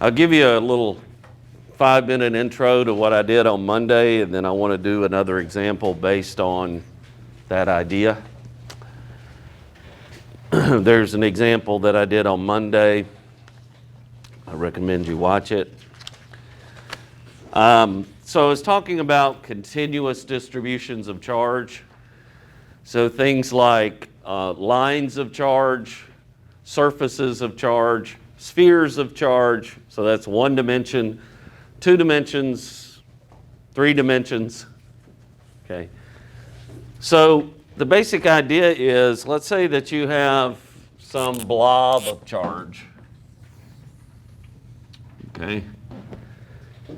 I'll give you a little 5-minute intro to what I did on Monday, and then I want to do another example based on that idea. There's an example that I did on Monday. I recommend you watch it. So I was talking about continuous distributions of charge. So things like lines of charge, surfaces of charge, spheres of charge. So that's 1 dimension, 2 dimensions, 3 dimensions. Okay. So the basic idea is, let's say that you have some blob of charge. Okay.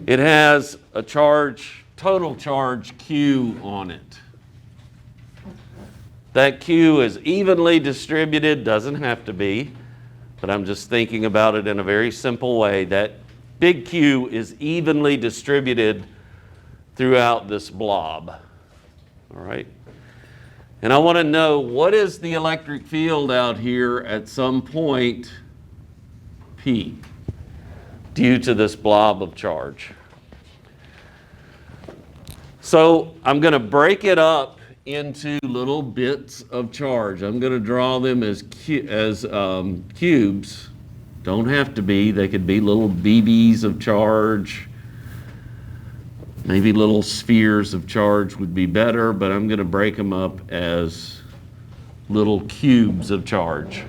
It has a charge, total charge Q on it. That Q is evenly distributed, doesn't have to be, but I'm just thinking about it in a very simple way. That big Q is evenly distributed throughout this blob. All right? And I want to know, what is the electric field out here at some point P due to this blob of charge? So I'm going to break it up into little bits of charge. I'm going to draw them as cubes. Don't have to be. They could be little BBs of charge. Maybe little spheres of charge would be better, but I'm going to break them up as little cubes of charge.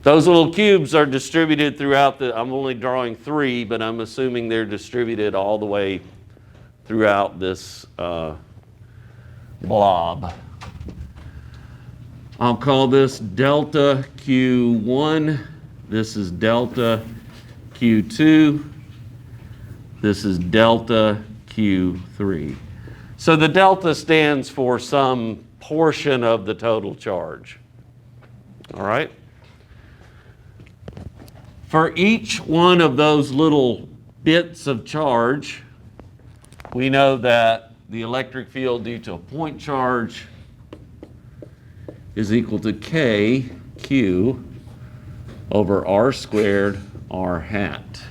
Those little cubes are distributed throughout I'm only drawing 3, but I'm assuming they're distributed all the way throughout this blob. I'll call this delta Q1. This is delta Q2. This is delta Q3. So the delta stands for some portion of the total charge. All right? For each one of those little bits of charge, we know that the electric field due to a point charge is equal to KQ over R squared R hat.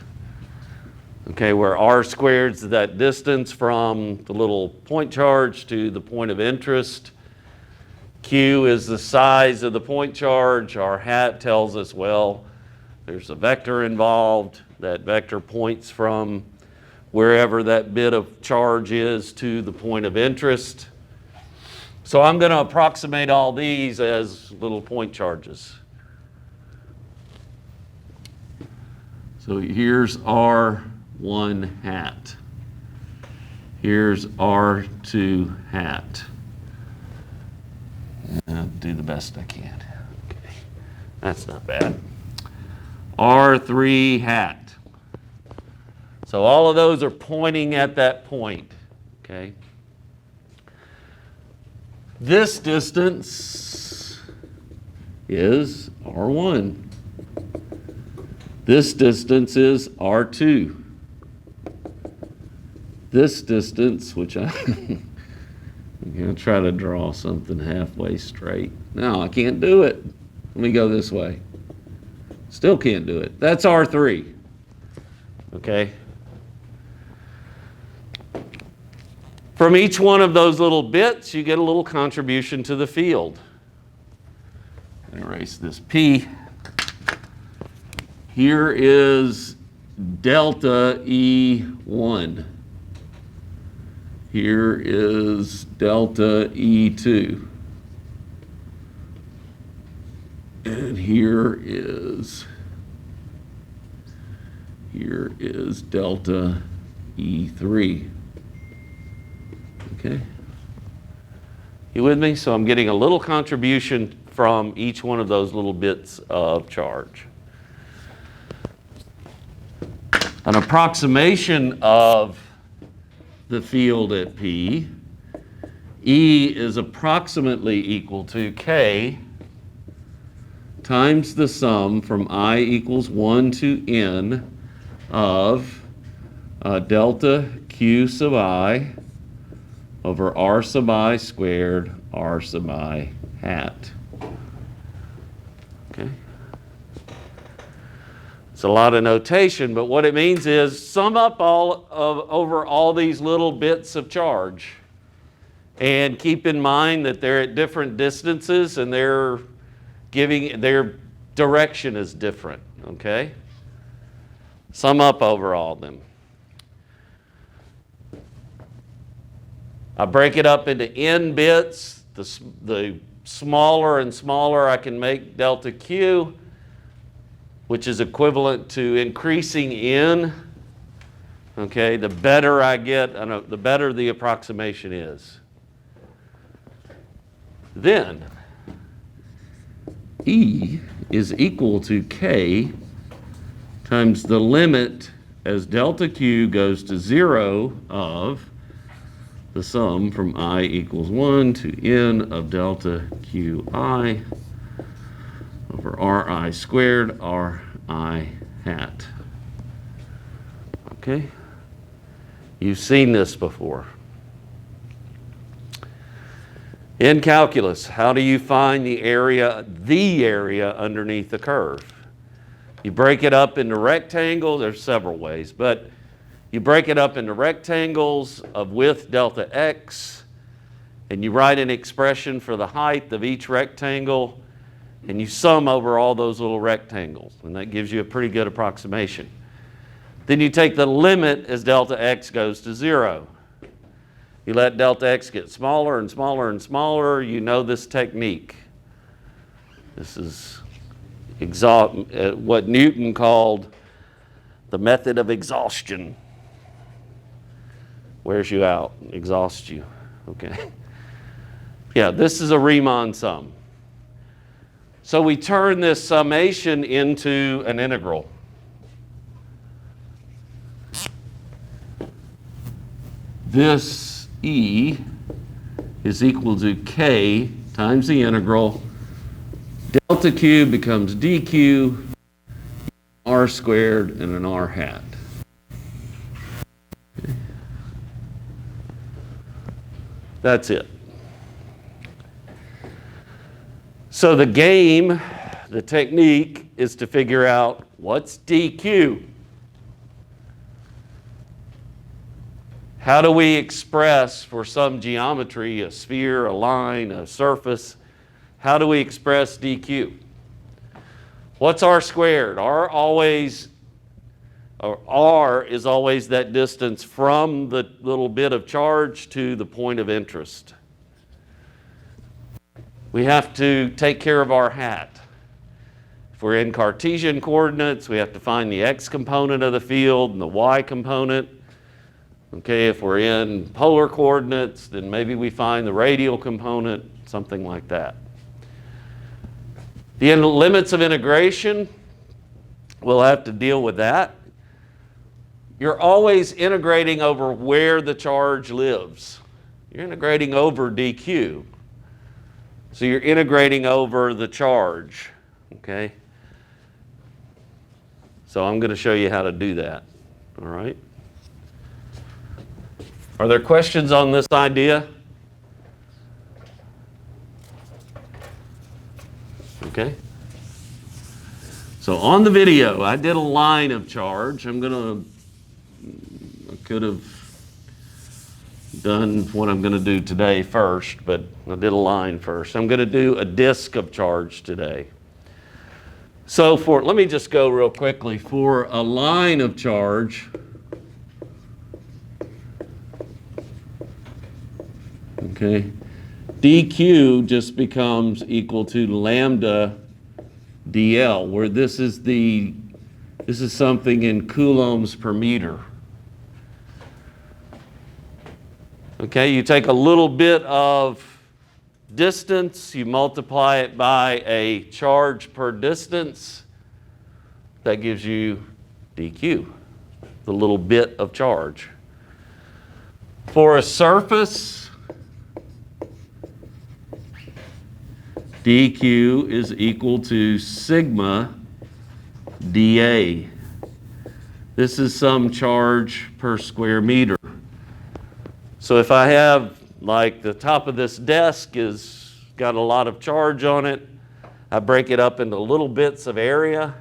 Okay, where R squared is that distance from the little point charge to the point of interest. Q is the size of the point charge. R hat tells us, well, there's a vector involved. That vector points from wherever that bit of charge is to the point of interest. So I'm going to approximate all these as little point charges. So here's R1 hat. Here's R2 hat. I'll do the best I can. Okay. That's not bad. R3 hat. So all of those are pointing at that point, okay? This distance is R1. This distance is R2. This distance, which I'm going to try to draw something halfway straight. No, I can't do it. Let me go this way. Still can't do it. That's R3, okay? From each one of those little bits, you get a little contribution to the field. Erase this P. Here is delta E1. Here is delta E2. And here is delta E3. Okay. You with me? So I'm getting a little contribution from each one of those little bits of charge. An approximation of the field at P. E is approximately equal to K times the sum from I equals 1 to N of delta Q sub I over R sub I squared R sub I hat. Okay. It's a lot of notation, but what it means is sum up over all these little bits of charge. And keep in mind that they're at different distances and their direction is different, okay? Sum up over all of them. I break it up into n bits. The smaller and smaller I can make delta Q, which is equivalent to increasing n. Okay, the better I get, the better the approximation is. Then, E is equal to K times the limit as delta Q goes to 0 of the sum from I equals 1 to n of delta Qi over Ri squared Ri hat. Okay? You've seen this before. In calculus, how do you find the area underneath the curve? You break it up into rectangles. There's several ways, but you break it up into rectangles of width delta x, and you write an expression for the height of each rectangle, and you sum over all those little rectangles, and that gives you a pretty good approximation. Then you take the limit as delta x goes to 0. You let delta x get smaller and smaller and smaller. You know this technique. This is what Newton called the method of exhaustion. Wears you out, exhausts you. Okay. Yeah, this is a Riemann sum. So we turn this summation into an integral. This E is equal to K times the integral. Delta Q becomes dq, R squared, and an R hat. Okay. That's it. So the game, the technique, is to figure out what's dq. How do we express for some geometry, a sphere, a line, a surface, how do we express dq? What's R squared? R is always that distance from the little bit of charge to the point of interest. We have to take care of our hat. If we're in Cartesian coordinates, we have to find the x component of the field and the y component. Okay, if we're in polar coordinates, then maybe we find the radial component, something like that. The limits of integration, we'll have to deal with that. You're always integrating over where the charge lives. You're integrating over dq. So you're integrating over the charge, okay? So I'm going to show you how to do that, all right? Are there questions on this idea? Okay. So on the video, I did a line of charge. I could have done what I'm going to do today first, but I did a line first. I'm going to do a disk of charge today. So let me just go real quickly. For a line of charge, okay, dq just becomes equal to lambda dl, where this is something in coulombs per meter. Okay, you take a little bit of distance, you multiply it by a charge per distance, that gives you dq, the little bit of charge. For a surface, dq is equal to sigma dA. This is some charge per square meter. So if I have, like, the top of this desk is got a lot of charge on it, I break it up into little bits of area,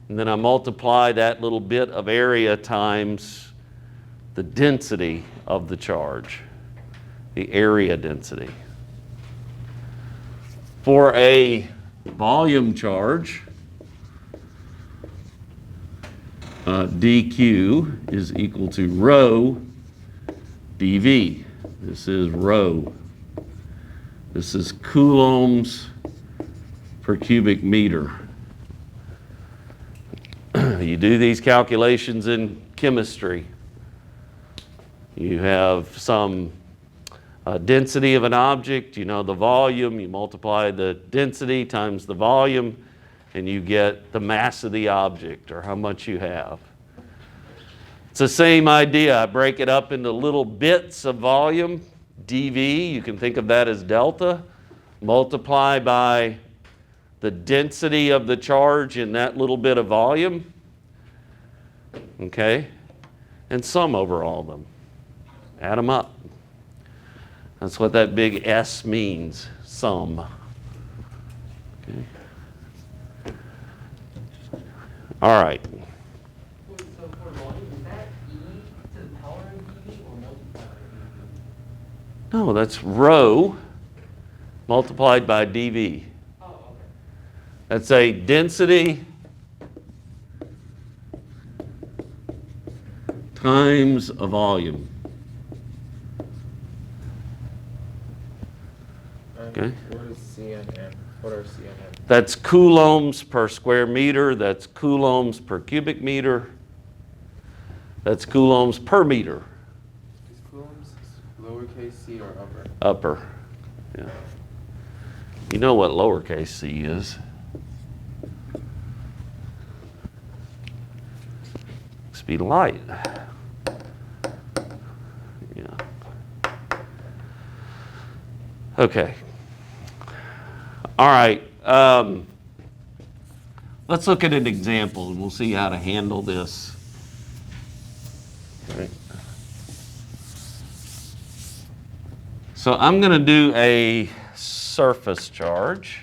And then I multiply that little bit of area times the density of the charge, the area density. For a volume charge, dq is equal to rho dV. This is rho. This is coulombs per cubic meter. You do these calculations in chemistry. You have some density of an object, you know the volume, you multiply the density times the volume, and you get the mass of the object, or how much you have. It's the same idea. I break it up into little bits of volume, dV, you can think of that as delta, multiply by the density of the charge in that little bit of volume, okay, and sum over all of them. Add them up. That's what that big S means, sum. Okay. All right. So for volume, is that E to the power of dV or multiplied by dV? No, that's rho multiplied by dV. Oh, okay. That's a density times a volume. Okay. What is CNN? What are CNN? That's coulombs per square meter. That's coulombs per cubic meter. That's coulombs per meter. Is coulombs lowercase c or upper? Upper. Yeah. You know what lowercase c is. Speed of light. Yeah. Okay. All right. Let's look at an example and we'll see how to handle this. Okay. So I'm going to do a surface charge.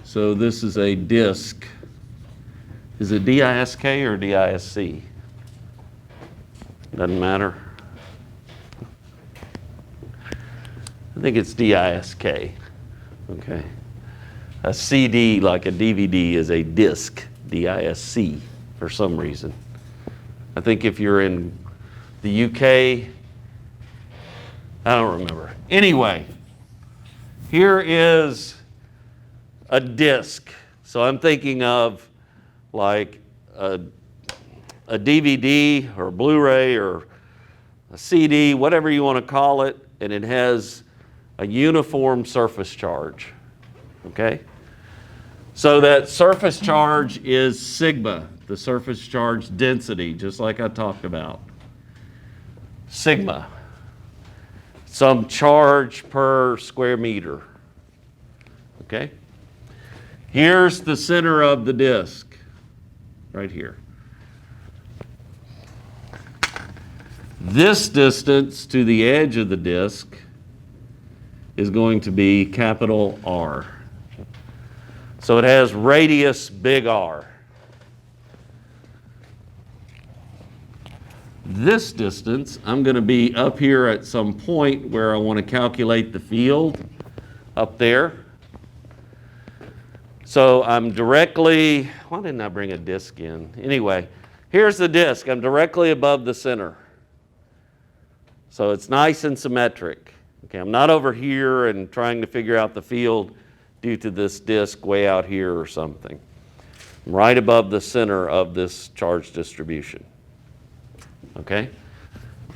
So this is a disk. Is it DISK or DISC? Doesn't matter. I think it's DISK. Okay. A CD, like a DVD, is a disc, DISC, for some reason. I think if you're in the UK, I don't remember. Anyway, here is a disc. So I'm thinking of like a DVD or a Blu-ray or a CD, whatever you want to call it, and it has a uniform surface charge, okay? So that surface charge is sigma, the surface charge density, just like I talked about. Sigma, some charge per square meter, okay? Here's the center of the disk, right here. This distance to the edge of the disk is going to be capital R. So it has radius big R. This distance, I'm going to be up here at some point where I want to calculate the field up there. So I'm directly, why didn't I bring a disk in? Anyway, here's the disk. I'm directly above the center. So it's nice and symmetric. Okay, I'm not over here and trying to figure out the field due to this disk way out here or something. I'm right above the center of this charge distribution. Okay?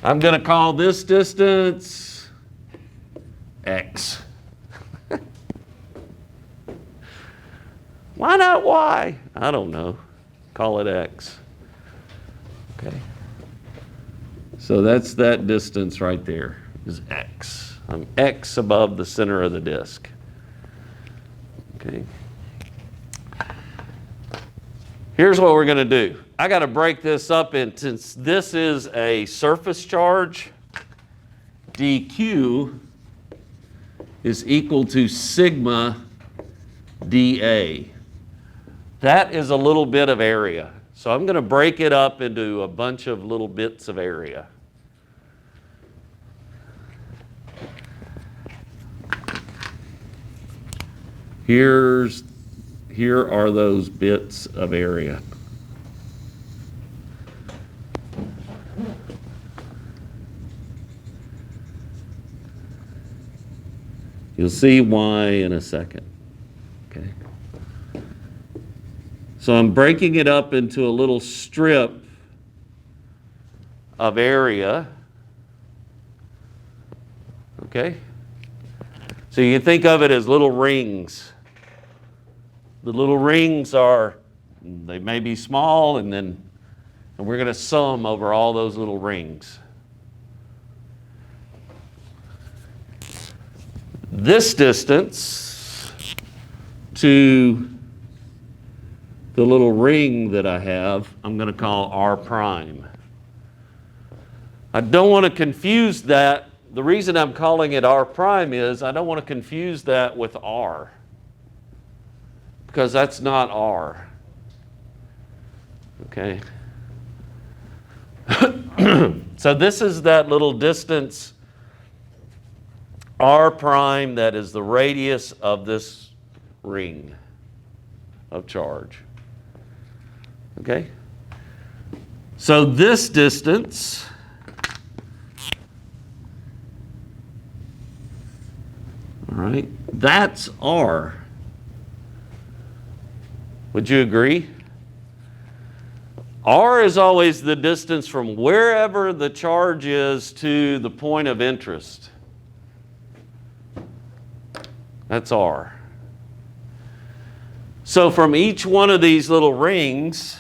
I'm going to call this distance X. Why not Y? I don't know. Call it X. Okay? So that's that distance right there is X. I'm X above the center of the disk. Okay. Here's what we're going to do. I got to break this up into, since this is a surface charge, dq is equal to sigma dA. That is a little bit of area. So I'm going to break it up into a bunch of little bits of area. Here are those bits of area. You'll see why in a second. Okay. So I'm breaking it up into a little strip of area. Okay? So you can think of it as little rings. The little rings they may be small, and we're going to sum over all those little rings. This distance to the little ring that I have, I'm going to call R prime. I don't want to confuse that. The reason I'm calling it R prime is I don't want to confuse that with R, because that's not R. Okay? So this is that little distance R prime that is the radius of this ring of charge. Okay? So this distance all right, that's R. Would you agree? R is always the distance from wherever the charge is to the point of interest. That's R. So from each one of these little rings,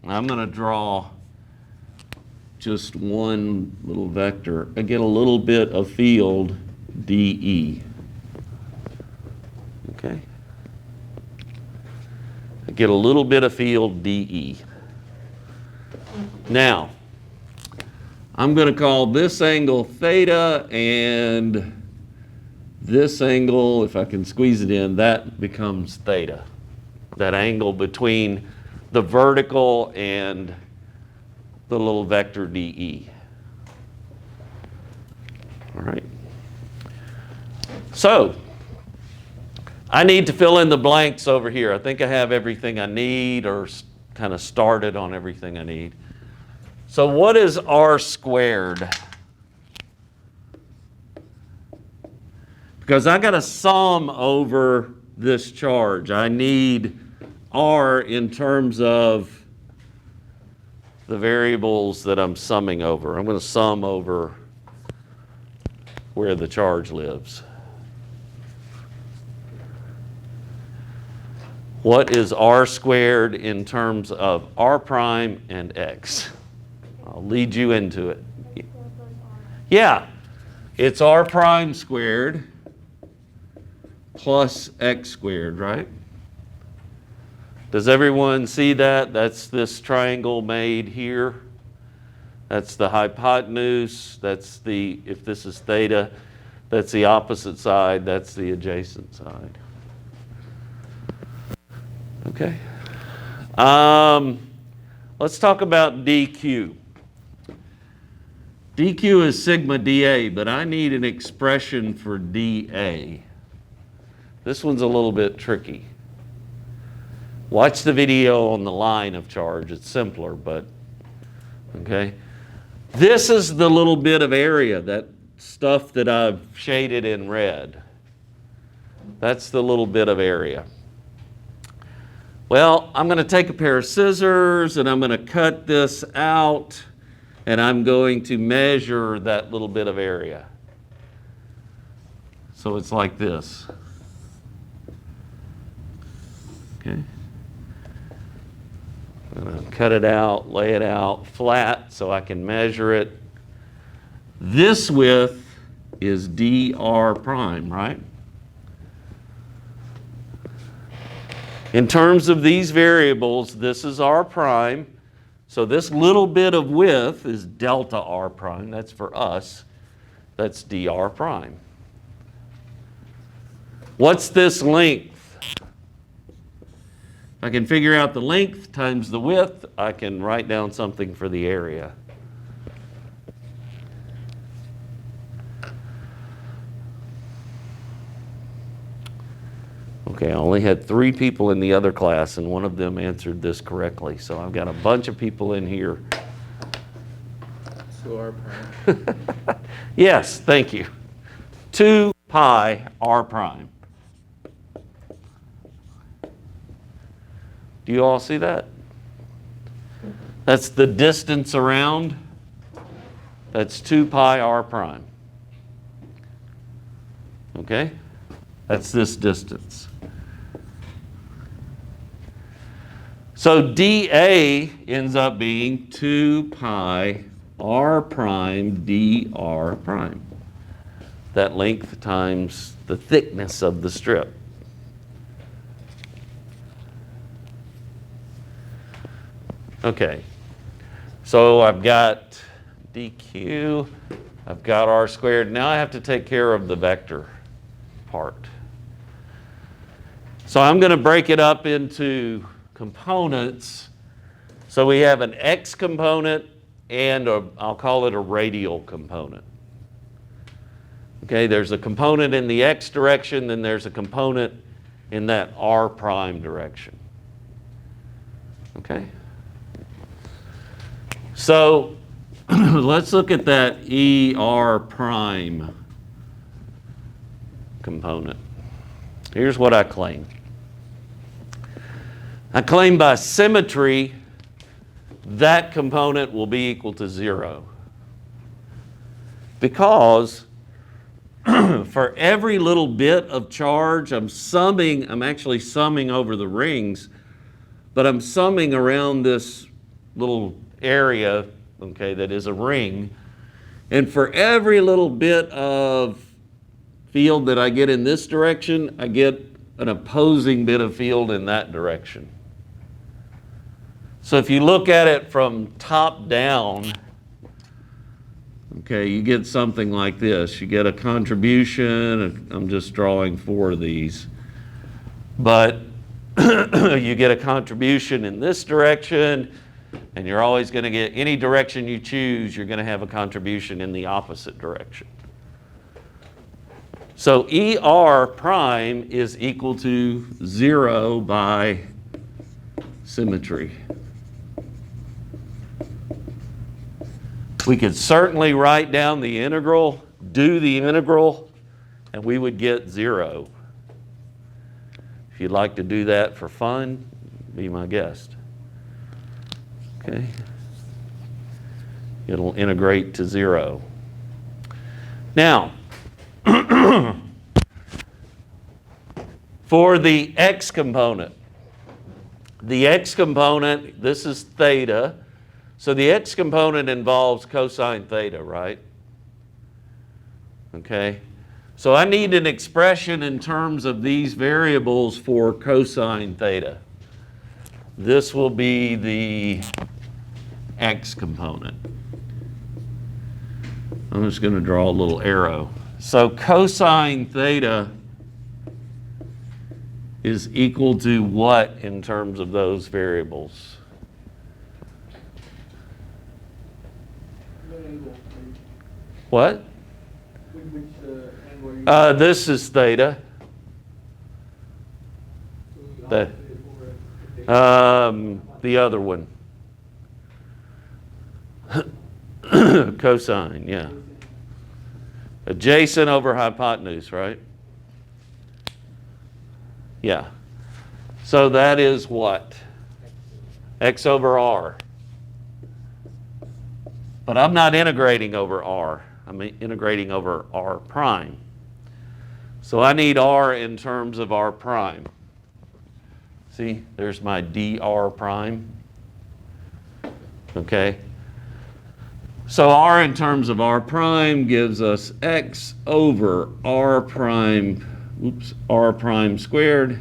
I'm going to draw just one little vector. I get a little bit of field dE. Okay? I get a little bit of field dE. Now, I'm going to call this angle theta, and this angle, if I can squeeze it in, that becomes theta. That angle between the vertical and the little vector dE. All right. So, I need to fill in the blanks over here. I think I have everything I need, or kind of started on everything I need. So what is R squared? Because I got to sum over this charge. I need R in terms of the variables that I'm summing over. I'm going to sum over where the charge lives. What is R squared in terms of R prime and X? I'll lead you into it. Yeah, it's R prime squared plus X squared, right? Does everyone see that? That's this triangle made here. That's the hypotenuse. That's if this is theta, that's the opposite side. That's the adjacent side. Okay. Let's talk about dq. dq is sigma dA, but I need an expression for dA. This one's a little bit tricky. Watch the video on the line of charge. It's simpler, but okay. This is the little bit of area, that stuff that I've shaded in red. That's the little bit of area. Well, I'm going to take a pair of scissors and I'm going to cut this out, and I'm going to measure that little bit of area. So it's like this. Okay. I'm going to cut it out, lay it out flat so I can measure it. This width is dr prime, right? In terms of these variables, this is r prime. So this little bit of width is delta r prime. That's for us. That's dr prime. What's this length? I can figure out the length times the width, I can write down something for the area. Okay, I only had 3 people in the other class, and one of them answered this correctly. So I've got a bunch of people in here. So R prime. Yes, thank you. 2 pi r prime. Do you all see that? That's the distance around. That's 2 pi r prime. Okay? That's this distance. So dA ends up being 2 pi r prime dr prime. That length times the thickness of the strip. Okay, so I've got dq, I've got r squared. Now I have to take care of the vector part. So I'm going to break it up into components. So we have an x component and I'll call it a radial component. Okay, there's a component in the x direction, then there's a component in that r prime direction. Okay? So let's look at that ER prime component. Here's what I claim. I claim by symmetry that component will be equal to 0. Because for every little bit of charge, I'm actually summing over the rings, but I'm summing around this little area, okay, that is a ring. And for every little bit of field that I get in this direction, I get an opposing bit of field in that direction. So if you look at it from top down, okay, you get something like this. You get a contribution. I'm just drawing 4 of these. But you get a contribution in this direction, and you're always going to get, any direction you choose, you're going to have a contribution in the opposite direction. So ER prime is equal to 0 by symmetry. We could certainly write down the integral, do the integral, and we would get 0. If you'd like to do that for fun, be my guest. Okay? It'll integrate to 0. Now, for the x component, this is theta. So the x component involves cosine theta, right? Okay. So I need an expression in terms of these variables for cosine theta. This will be the x component. I'm just going to draw a little arrow. So cosine theta is equal to what in terms of those variables? What? This is theta. The other one. Cosine, yeah. Adjacent over hypotenuse, right? Yeah. So that is what? X over R. But I'm not integrating over R. I'm integrating over R prime. So I need R in terms of R prime. See, there's my dr prime. Okay. So R in terms of R prime gives us X over R prime squared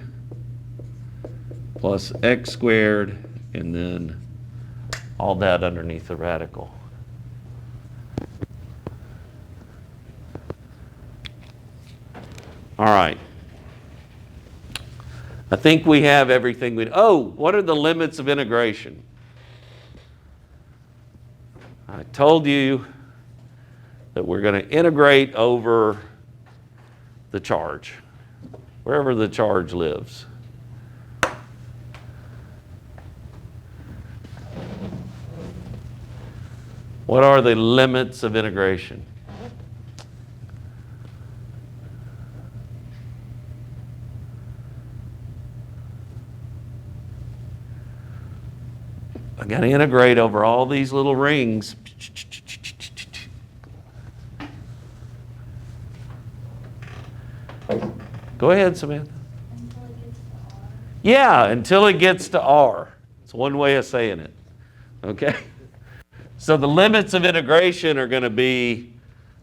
plus X squared, and then all that underneath the radical. All right. I think we have everything oh, what are the limits of integration? I told you that we're going to integrate over the charge, wherever the charge lives. What are the limits of integration? I got to integrate over all these little rings. Go ahead, Samantha. Until it gets to R. Yeah, until it gets to R. It's one way of saying it. Okay? So the limits of integration are going to be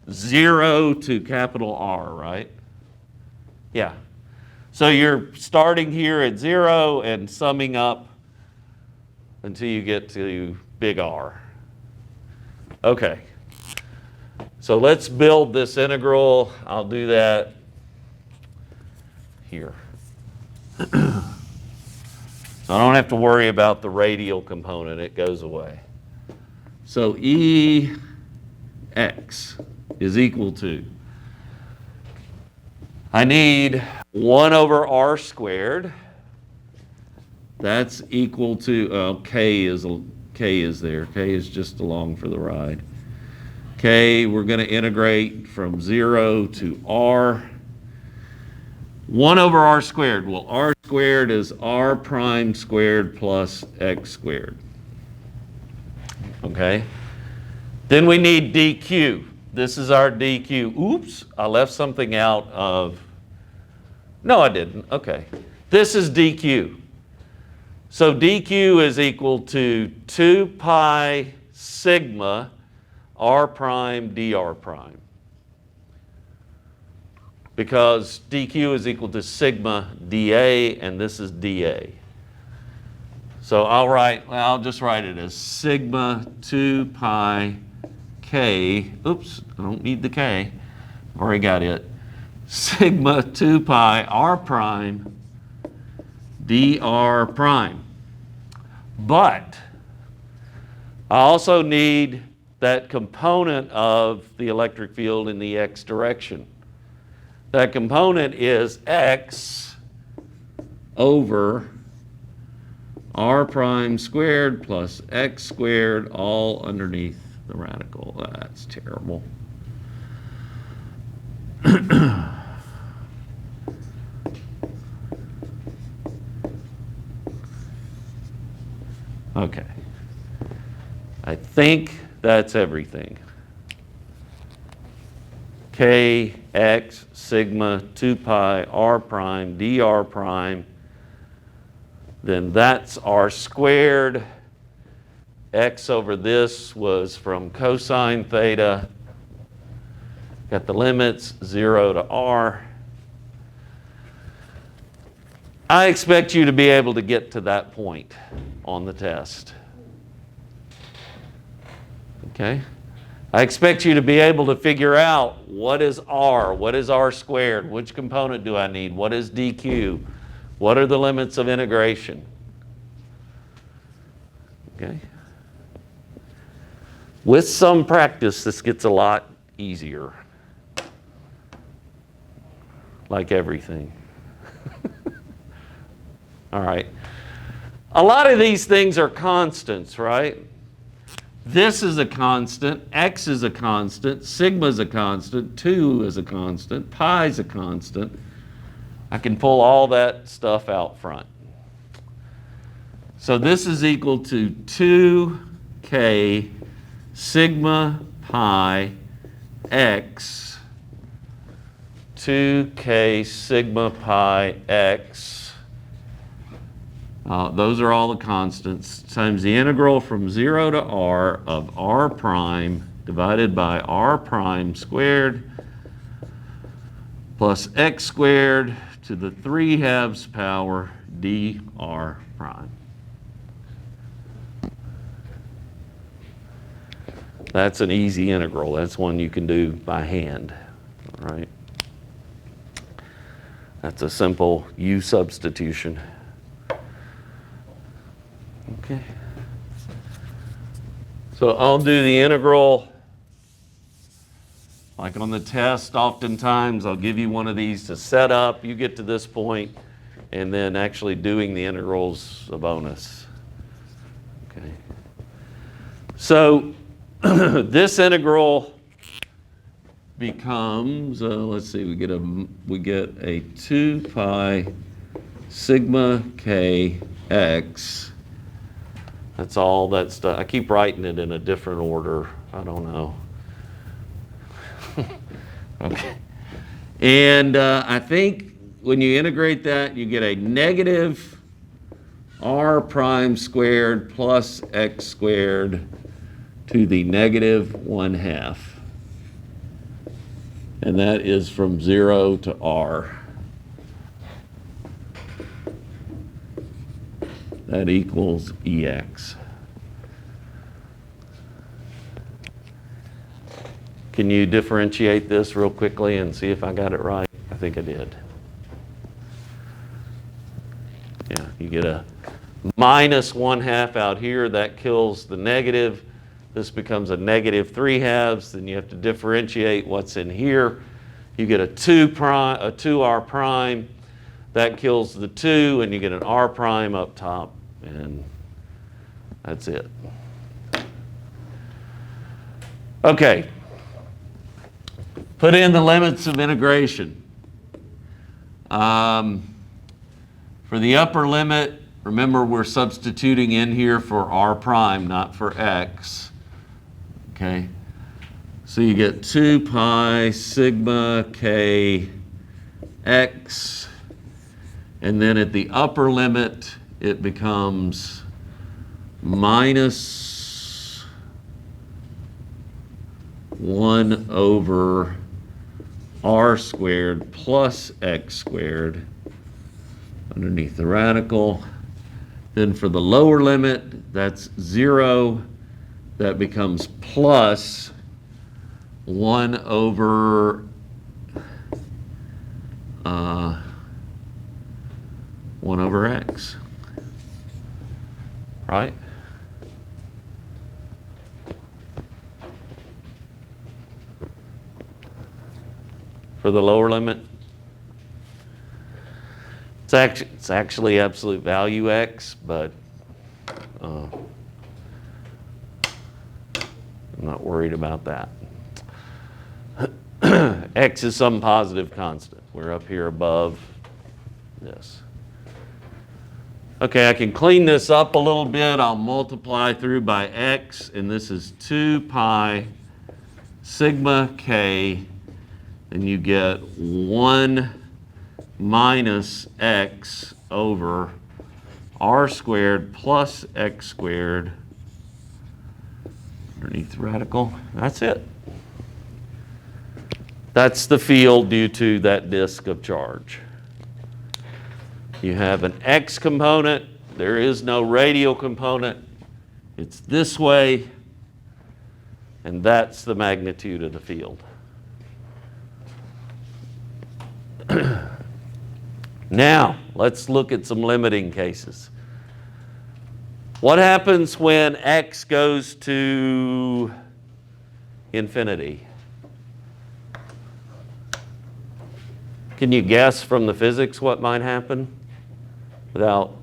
0 to capital R, right? Yeah. So you're starting here at 0 and summing up until you get to big R. Okay. So let's build this integral. I'll do that here. So I don't have to worry about the radial component. It goes away. So EX is equal to, I need 1 over R squared. That's equal to, K is there. K is just along for the ride. K, we're going to integrate from 0 to R. 1 over R squared. Well, R squared is R prime squared plus X squared. Okay? Then we need DQ. This is our DQ. Oops, I left something out of, no, I didn't. Okay. This is DQ. So DQ is equal to 2 pi sigma R prime dr prime. Because DQ is equal to sigma dA, and this is dA. So I'll just write it as sigma 2 pi K. Oops, I don't need the K. I've already got it. Sigma 2 pi R prime dr prime. But I also need that component of the electric field in the x direction. That component is x over R prime squared plus X squared all underneath the radical. That's terrible. Okay. I think that's everything. Kx sigma 2 pi R prime dr prime. Then that's R squared. X over this was from cosine theta. Got the limits, 0 to R. I expect you to be able to get to that point on the test. Okay? I expect you to be able to figure out what is R, what is R squared, which component do I need, what is DQ, what are the limits of integration. Okay? With some practice, this gets a lot easier. Like everything. All right. A lot of these things are constants, right? This is a constant, x is a constant, sigma is a constant, 2 is a constant, pi is a constant. I can pull all that stuff out front. So this is equal to 2k sigma pi x, 2k sigma pi x. Those are all the constants, times the integral from 0 to r of r prime divided by r prime squared plus x squared to the 3/2 power dr prime. That's an easy integral. That's one you can do by hand, all right? That's a simple U substitution. Okay. So I'll do the integral. Like on the test, oftentimes I'll give you one of these to set up. You get to this point, and then actually doing the integral's a bonus. Okay. So this integral becomes, let's see, we get a 2 pi sigma k x. That's all that stuff. I keep writing it in a different order. I don't know. Okay. And I think when you integrate that, you get a negative r prime squared plus x squared to the negative 1/2. And that is from 0 to r. That equals EX. Can you differentiate this real quickly and see if I got it right? I think I did. Yeah, you get a minus 1/2 out here. That kills the negative. This becomes a negative 3/2. Then you have to differentiate what's in here. You get a 2r prime. That kills the 2, and you get an r prime up top. And that's it. Okay. Put in the limits of integration. For the upper limit, remember we're substituting in here for r prime, not for x. Okay. So you get 2 pi sigma k x. And then at the upper limit, it becomes minus 1 over r squared plus x squared underneath the radical. Then for the lower limit, that's 0. That becomes plus 1 over 1 over x. Right? For the lower limit, it's actually absolute value x, but I'm not worried about that. X is some positive constant. We're up here above this. Okay, I can clean this up a little bit. I'll multiply through by x, and this is 2 pi sigma k, and you get 1 minus x over r squared plus x squared underneath the radical. That's it. That's the field due to that disk of charge. You have an x component. There is no radial component. It's this way, and that's the magnitude of the field. Now, let's look at some limiting cases. What happens when x goes to infinity? Can you guess from the physics what might happen without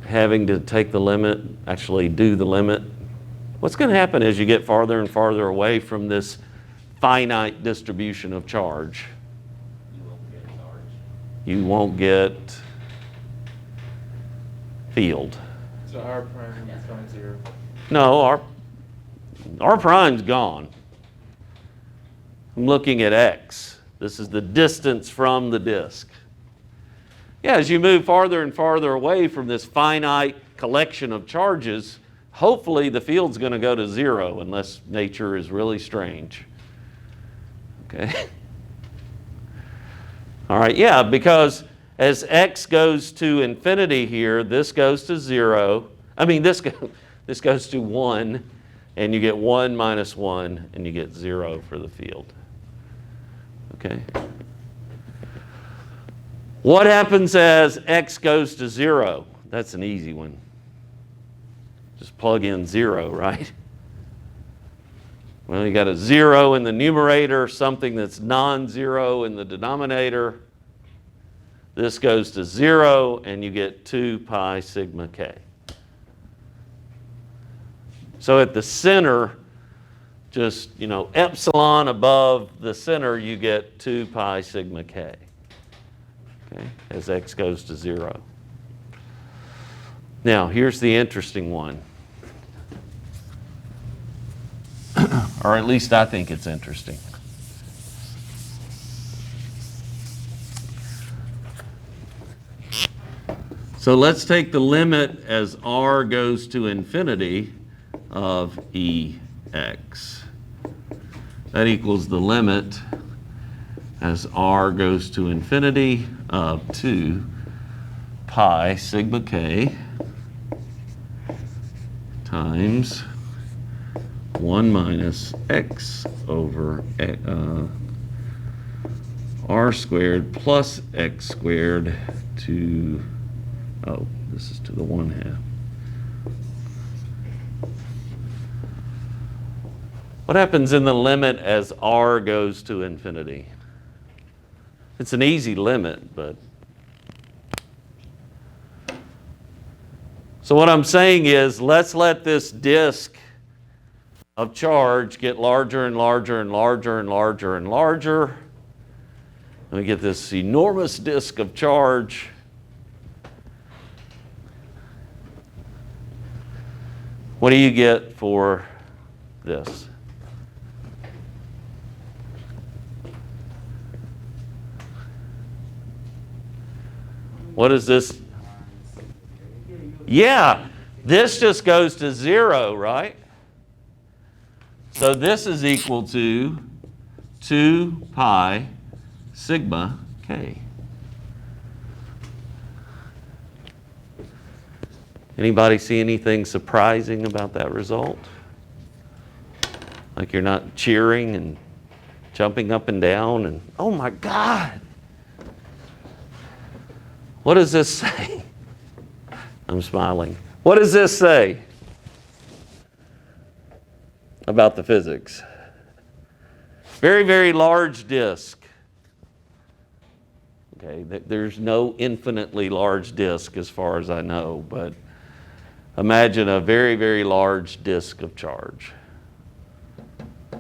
having to take the limit, actually do the limit? What's going to happen as you get farther and farther away from this finite distribution of charge? You won't get field. So r prime becomes 0. No, r prime's gone. I'm looking at x. This is the distance from the disk. Yeah, as you move farther and farther away from this finite collection of charges, hopefully the field's going to go to 0 unless nature is really strange. Okay? All right, yeah, because as x goes to infinity here, this goes to 0. I mean, this goes to 1, and you get 1 minus 1, and you get 0 for the field. Okay. What happens as x goes to 0? That's an easy one. Just plug in 0, right? Well, you got a 0 in the numerator, something that's non-zero in the denominator. This goes to 0, and you get 2 pi sigma k. So at the center, just, epsilon above the center, you get 2 pi sigma k, okay, as x goes to 0. Now, here's the interesting one. Or at least I think it's interesting. So let's take the limit as r goes to infinity of ex. That equals the limit as r goes to infinity of 2 pi sigma k times 1 minus x over r squared plus x squared to, this is to the 1/2. What happens in the limit as r goes to infinity? It's an easy limit, but... So what I'm saying is, let's let this disk of charge get larger and larger and larger and larger and larger. And we get this enormous disk of charge. What do you get for this? What is this? Yeah, this just goes to 0, right? So this is equal to 2 pi sigma k. Anybody see anything surprising about that result? Like you're not cheering and jumping up and down and, oh my God! What does this say? I'm smiling. What does this say about the physics? Very, very large disk. Okay, there's no infinitely large disk as far as I know, but imagine a very, very large disk of charge. The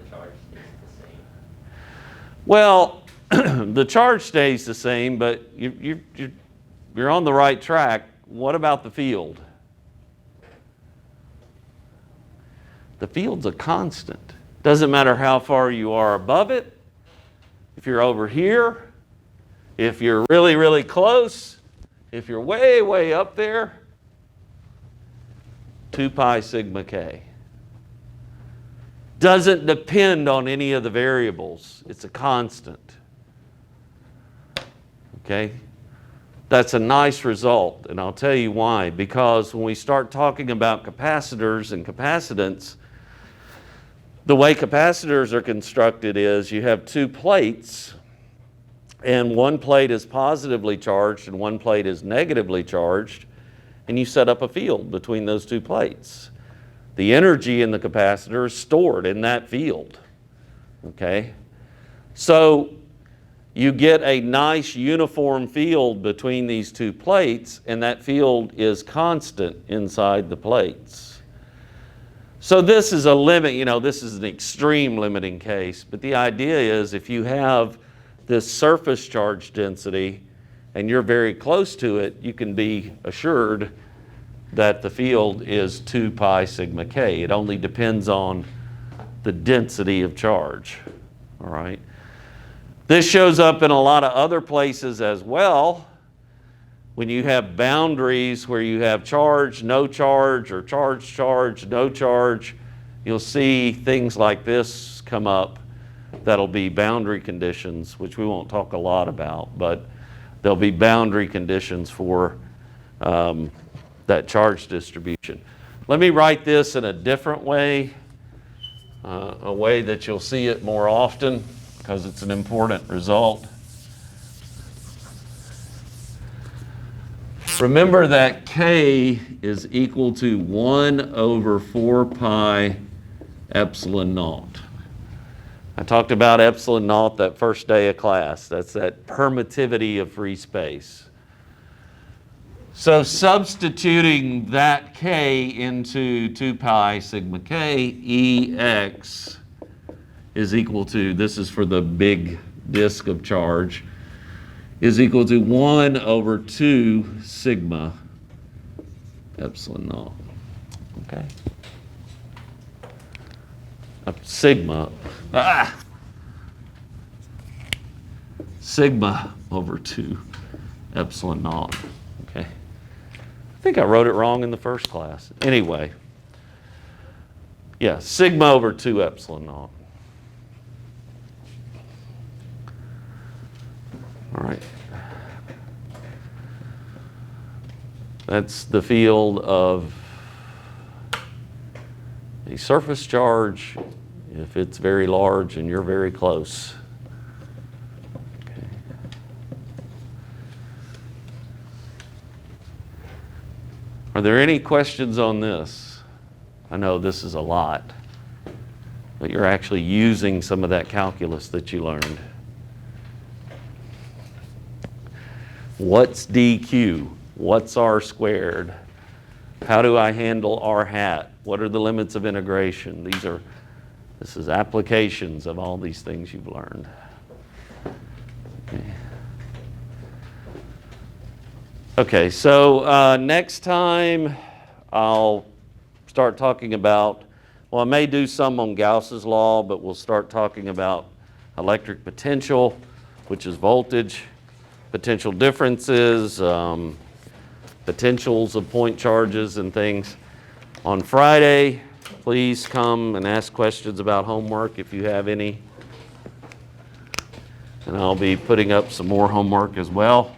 charge stays the same. Well, the charge stays the same, but you're on the right track. What about the field? The field's a constant. Doesn't matter how far you are above it. If you're over here, if you're really, really close, if you're way, way up there, 2 pi sigma k. Doesn't depend on any of the variables. It's a constant. Okay? That's a nice result, and I'll tell you why. Because when we start talking about capacitors and capacitance, the way capacitors are constructed is you have 2 plates, and one plate is positively charged and one plate is negatively charged, and you set up a field between those 2 plates. The energy in the capacitor is stored in that field. Okay? So you get a nice uniform field between these 2 plates, and that field is constant inside the plates. So this is a limit, this is an extreme limiting case, but the idea is if you have this surface charge density and you're very close to it, you can be assured that the field is 2 pi sigma k. It only depends on the density of charge, all right? This shows up in a lot of other places as well. When you have boundaries where you have charge, no charge, or charge, no charge, you'll see things like this come up that'll be boundary conditions, which we won't talk a lot about, but there'll be boundary conditions for that charge distribution. Let me write this in a different way. a way that you'll see it more often because it's an important result. Remember that K is equal to 1 over 4 pi epsilon naught. I talked about epsilon naught that first day of class. That's that permittivity of free space. So substituting that K into 2 pi sigma K, Ex is equal to, this is for the big disk of charge, is equal to 1 over 2 sigma epsilon naught. Okay? Sigma over 2 epsilon naught. Okay? I think I wrote it wrong in the first class. Anyway, yeah, sigma over 2 epsilon naught. All right. That's the field of a surface charge if it's very large and you're very close. Okay. Are there any questions on this? I know this is a lot, but you're actually using some of that calculus that you learned. What's dq? What's r squared? How do I handle r hat? What are the limits of integration? This is applications of all these things you've learned. Okay, so next time I'll start talking about, well, I may do some on Gauss's law, but we'll start talking about electric potential, which is voltage, potential differences, potentials of point charges and things. On Friday, please come and ask questions about homework if you have any. And I'll be putting up some more homework as well.